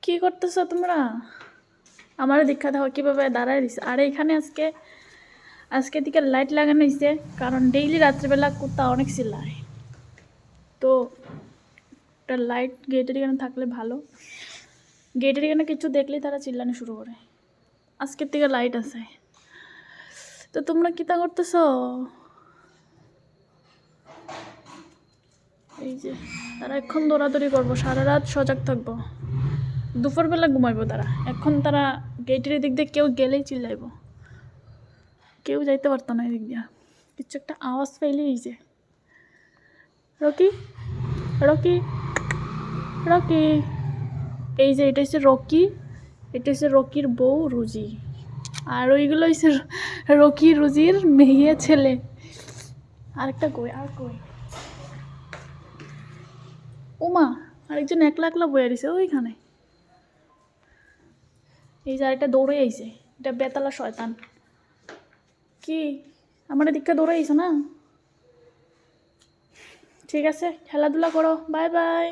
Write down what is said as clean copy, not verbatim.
কি করতেছো তোমরা? আমার দীক্ষা দাও কিভাবে দাঁড়ায় দিছে। আর এখানে আজকে দিকে লাইট লাগানো হয়েছে, কারণ ডেইলি রাত্রেবেলা কুত্তা অনেক চিল্লায়। তো একটা লাইট গেটের এখানে থাকলে ভালো। গেটের এখানে কিছু দেখলেই তারা চিল্লানো শুরু করে। আজকের থেকে লাইট আছে। তো তোমরা কিতা করতেছো? এই যে তারা এখন দৌড়াদৌড়ি করবো, সারা রাত সজাগ থাকবো। দুপুরবেলা ঘুমাইবো তারা। এখন তারা গেটের দিক দিয়ে কেউ গেলেই চিল্লাইব। কেউ যাইতে পারতো না এদিক দিয়া। কিছু একটা আওয়াজ পাইলেই এই যে রকি রকি রকি। এই যে এটা হচ্ছে রকি, এটা হচ্ছে রকির বউ রুজি, আর ওইগুলো হচ্ছে রকি রুজির মেয়ে ছেলে। আরেকটা কই আর কই? ওমা, আরেকজন একলা একলা বয়ে দিছে ওইখানে। এই যে আরেকটা দৌড়ে আইছে, এটা বেতালা শয়তান। কি আমার দিকটা দৌড়ে আইছে না? ঠিক আছে, খেলাধুলা করো, বাই বাই।